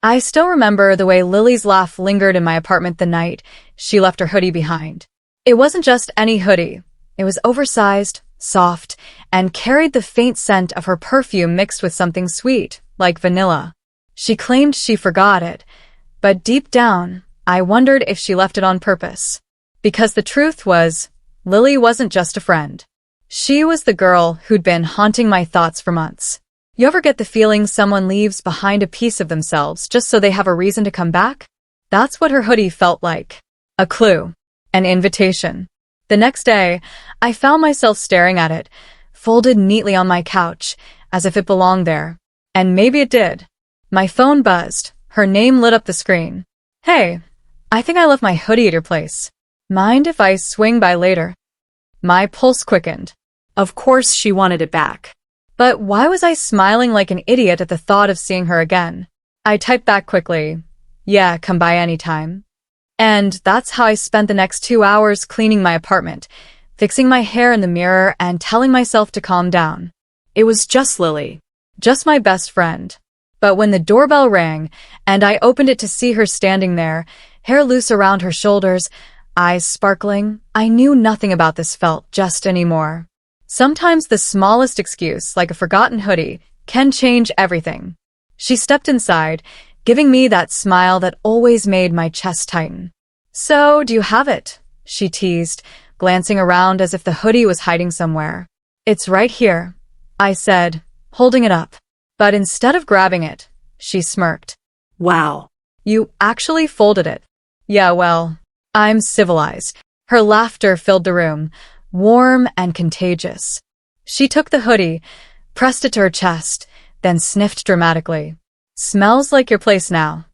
I still remember the way Lily's laugh lingered in my apartment the night she left her hoodie behind. It wasn't just any hoodie. It was oversized, soft, and carried the faint scent of her perfume mixed with something sweet, like vanilla. She claimed she forgot it, but deep down, I wondered if she left it on purpose. Because the truth was, Lily wasn't just a friend. She was the girl who'd been haunting my thoughts for months. You ever get the feeling someone leaves behind a piece of themselves just so they have a reason to come back? That's what her hoodie felt like. A clue. An invitation. The next day, I found myself staring at it, folded neatly on my couch, as if it belonged there. And maybe it did. My phone buzzed. Her name lit up the screen. Hey, I think I left my hoodie at your place. Mind if I swing by later? My pulse quickened. Of course she wanted it back. But why was I smiling like an idiot at the thought of seeing her again? I typed back quickly, yeah, come by anytime. And that's how I spent the next 2 hours cleaning my apartment, fixing my hair in the mirror and telling myself to calm down. It was just Lily. Just my best friend. But when the doorbell rang and I opened it to see her standing there, hair loose around her shoulders, eyes sparkling, I knew nothing about this felt just anymore. Sometimes the smallest excuse, like a forgotten hoodie, can change everything. She stepped inside, giving me that smile that always made my chest tighten. So, do you have it? She teased, glancing around as if the hoodie was hiding somewhere. It's right here, I said, holding it up. But instead of grabbing it, she smirked. Wow. You actually folded it. Yeah, well, I'm civilized. Her laughter filled the room, warm and contagious. She took the hoodie, pressed it to her chest, then sniffed dramatically. Smells like your place now.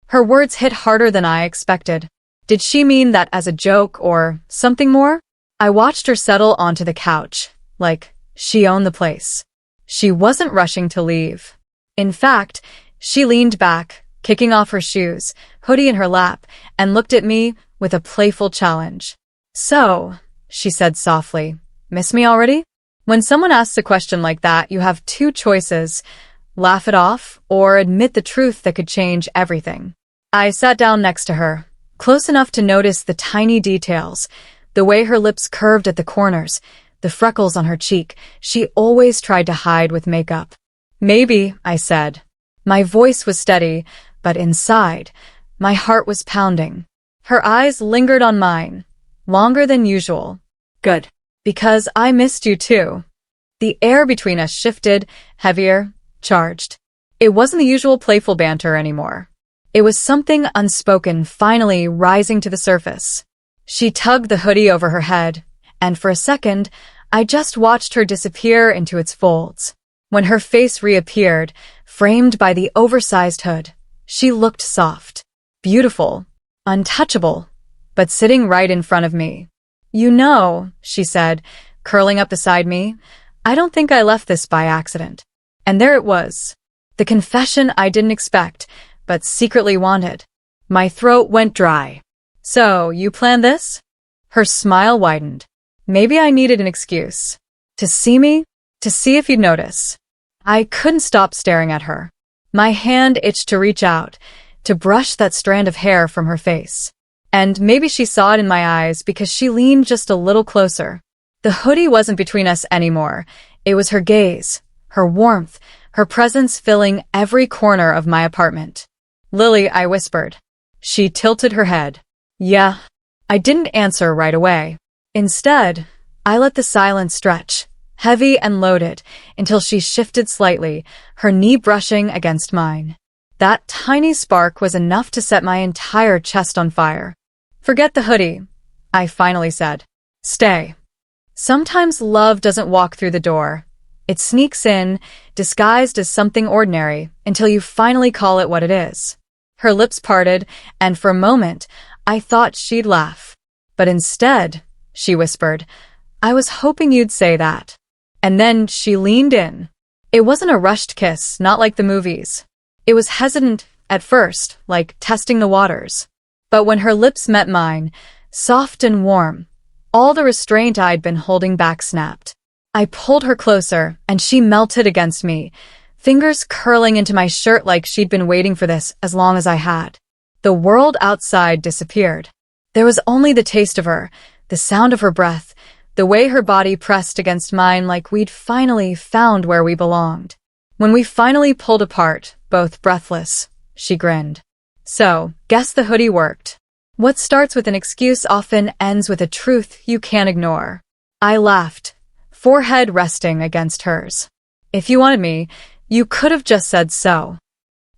Her words hit harder than I expected. Did she mean that as a joke or something more? I watched her settle onto the couch, like she owned the place. She wasn't rushing to leave. In fact, she leaned back, kicking off her shoes, hoodie in her lap, and looked at me with a playful challenge. So, she said softly, miss me already? When someone asks a question like that, you have two choices, laugh it off or admit the truth that could change everything. I sat down next to her, close enough to notice the tiny details, the way her lips curved at the corners, the freckles on her cheek she always tried to hide with makeup. Maybe, I said. My voice was steady, but inside, my heart was pounding. Her eyes lingered on mine, longer than usual. Good. Because I missed you too. The air between us shifted, heavier, charged. It wasn't the usual playful banter anymore. It was something unspoken finally rising to the surface. She tugged the hoodie over her head, and for a second, I just watched her disappear into its folds. When her face reappeared, framed by the oversized hood, she looked soft, beautiful, untouchable, but sitting right in front of me. You know, she said, curling up beside me, I don't think I left this by accident. And there it was. The confession I didn't expect, but secretly wanted. My throat went dry. So, you planned this? Her smile widened. Maybe I needed an excuse. To see me? To see if you'd notice. I couldn't stop staring at her. My hand itched to reach out, to brush that strand of hair from her face. And maybe she saw it in my eyes because she leaned just a little closer. The hoodie wasn't between us anymore. It was her gaze, her warmth, her presence filling every corner of my apartment. Lily, I whispered. She tilted her head. Yeah. I didn't answer right away. Instead, I let the silence stretch, heavy and loaded, until she shifted slightly, her knee brushing against mine. That tiny spark was enough to set my entire chest on fire. Forget the hoodie, I finally said. Stay. Sometimes love doesn't walk through the door. It sneaks in, disguised as something ordinary, until you finally call it what it is. Her lips parted, and for a moment, I thought she'd laugh. But instead, she whispered, I was hoping you'd say that. And then she leaned in. It wasn't a rushed kiss, not like the movies. It was hesitant at first, like testing the waters. But when her lips met mine, soft and warm, all the restraint I'd been holding back snapped. I pulled her closer, and she melted against me, fingers curling into my shirt like she'd been waiting for this as long as I had. The world outside disappeared. There was only the taste of her, the sound of her breath, the way her body pressed against mine like we'd finally found where we belonged. When we finally pulled apart, both breathless, she grinned. So, guess the hoodie worked. What starts with an excuse often ends with a truth you can't ignore. I laughed, forehead resting against hers. If you wanted me, you could have just said so.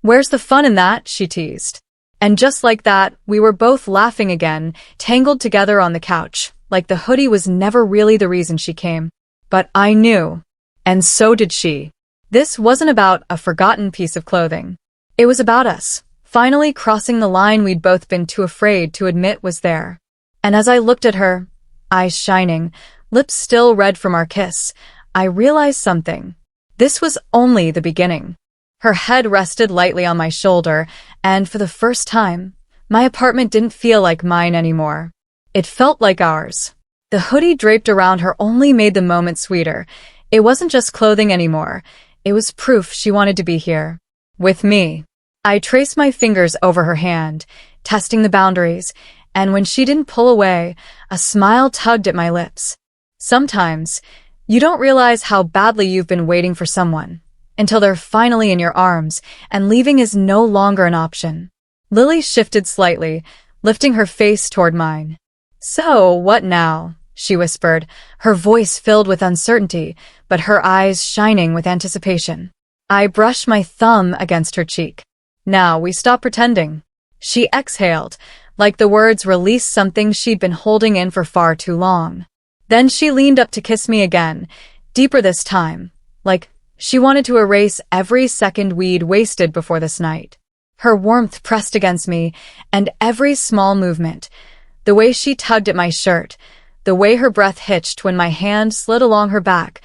Where's the fun in that? She teased. And just like that, we were both laughing again, tangled together on the couch, like the hoodie was never really the reason she came. But I knew. And so did she. This wasn't about a forgotten piece of clothing. It was about us, finally crossing the line we'd both been too afraid to admit was there. And as I looked at her, eyes shining, lips still red from our kiss, I realized something. This was only the beginning. Her head rested lightly on my shoulder, and for the first time, my apartment didn't feel like mine anymore. It felt like ours. The hoodie draped around her only made the moment sweeter. It wasn't just clothing anymore. It was proof she wanted to be here. With me. I traced my fingers over her hand, testing the boundaries, and when she didn't pull away, a smile tugged at my lips. Sometimes, you don't realize how badly you've been waiting for someone, until they're finally in your arms, and leaving is no longer an option. Lily shifted slightly, lifting her face toward mine. So, what now? She whispered, her voice filled with uncertainty, but her eyes shining with anticipation. I brushed my thumb against her cheek. Now we stop pretending. She exhaled, like the words released something she'd been holding in for far too long. Then she leaned up to kiss me again, deeper this time, like she wanted to erase every second we'd wasted before this night. Her warmth pressed against me, and every small movement, the way she tugged at my shirt, the way her breath hitched when my hand slid along her back,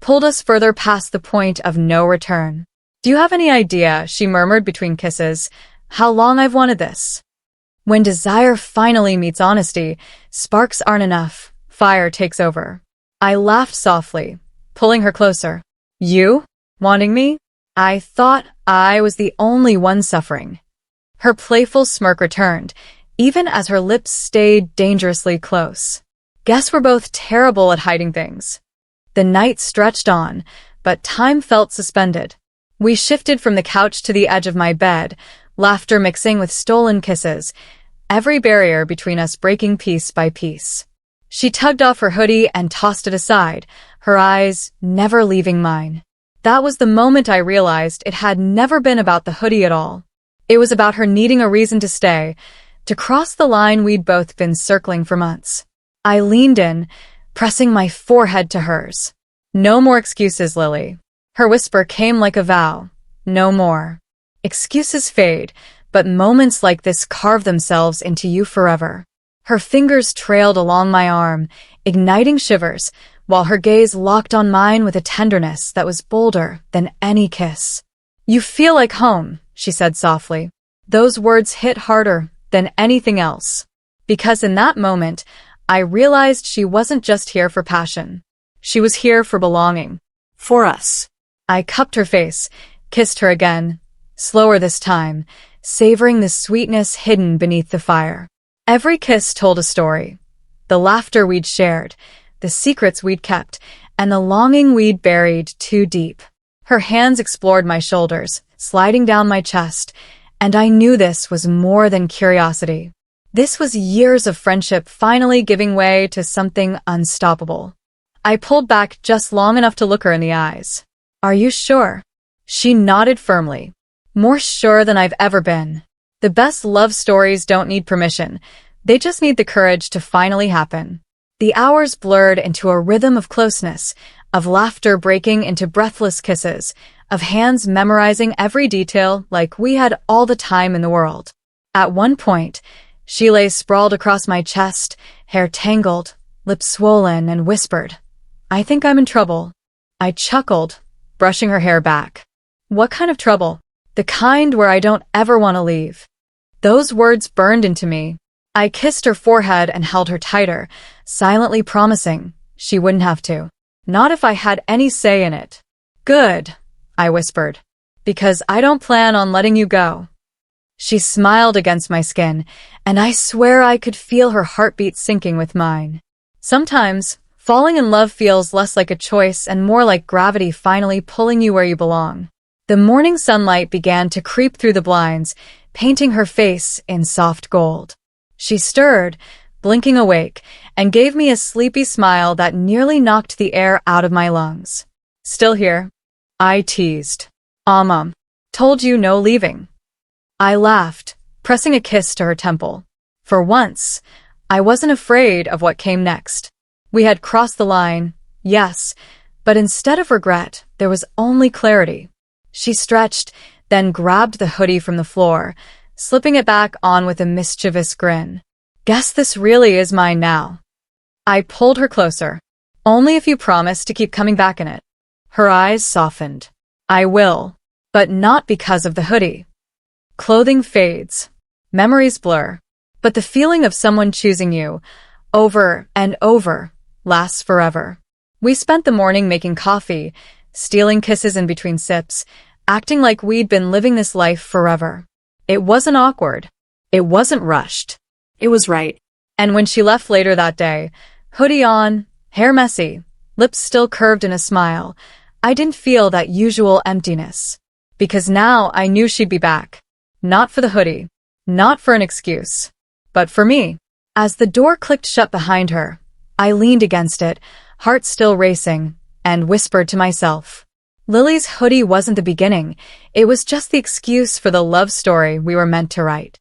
pulled us further past the point of no return. Do you have any idea, she murmured between kisses, how long I've wanted this? When desire finally meets honesty, sparks aren't enough, fire takes over. I laughed softly, pulling her closer. You? Wanting me? I thought I was the only one suffering. Her playful smirk returned, even as her lips stayed dangerously close. Guess we're both terrible at hiding things. The night stretched on, but time felt suspended. We shifted from the couch to the edge of my bed, laughter mixing with stolen kisses, every barrier between us breaking piece by piece. She tugged off her hoodie and tossed it aside, her eyes never leaving mine. That was the moment I realized it had never been about the hoodie at all. It was about her needing a reason to stay, to cross the line we'd both been circling for months. I leaned in, pressing my forehead to hers. No more excuses, Lily. Her whisper came like a vow. No more. Excuses fade, but moments like this carve themselves into you forever. Her fingers trailed along my arm, igniting shivers, while her gaze locked on mine with a tenderness that was bolder than any kiss. You feel like home, she said softly. Those words hit harder than anything else. Because in that moment, I realized she wasn't just here for passion. She was here for belonging. For us. I cupped her face, kissed her again, slower this time, savoring the sweetness hidden beneath the fire. Every kiss told a story. The laughter we'd shared, the secrets we'd kept, and the longing we'd buried too deep. Her hands explored my shoulders, sliding down my chest, and I knew this was more than curiosity. This was years of friendship finally giving way to something unstoppable. I pulled back just long enough to look her in the eyes. Are you sure? She nodded firmly. More sure than I've ever been. The best love stories don't need permission. They just need the courage to finally happen. The hours blurred into a rhythm of closeness, of laughter breaking into breathless kisses, of hands memorizing every detail like we had all the time in the world. At one point, she lay sprawled across my chest, hair tangled, lips swollen, and whispered, "I think I'm in trouble." I chuckled, brushing her hair back. What kind of trouble? The kind where I don't ever want to leave. Those words burned into me. I kissed her forehead and held her tighter, silently promising she wouldn't have to. Not if I had any say in it. Good. I whispered. Because I don't plan on letting you go. She smiled against my skin, and I swear I could feel her heartbeat syncing with mine. Sometimes, falling in love feels less like a choice and more like gravity finally pulling you where you belong. The morning sunlight began to creep through the blinds, painting her face in soft gold. She stirred, blinking awake, and gave me a sleepy smile that nearly knocked the air out of my lungs. Still here? I teased. Mom. Told you no leaving. I laughed, pressing a kiss to her temple. For once, I wasn't afraid of what came next. We had crossed the line, yes, but instead of regret, there was only clarity. She stretched, then grabbed the hoodie from the floor, slipping it back on with a mischievous grin. Guess this really is mine now. I pulled her closer. Only if you promise to keep coming back in it. Her eyes softened. I will, but not because of the hoodie. Clothing fades. Memories blur. But the feeling of someone choosing you, over and over, lasts forever. We spent the morning making coffee, stealing kisses in between sips, acting like we'd been living this life forever. It wasn't awkward. It wasn't rushed. It was right. And when she left later that day, hoodie on, hair messy, lips still curved in a smile, I didn't feel that usual emptiness. Because now I knew she'd be back. Not for the hoodie. Not for an excuse. But for me. As the door clicked shut behind her, I leaned against it, heart still racing, and whispered to myself. Lily's hoodie wasn't the beginning. It was just the excuse for the love story we were meant to write.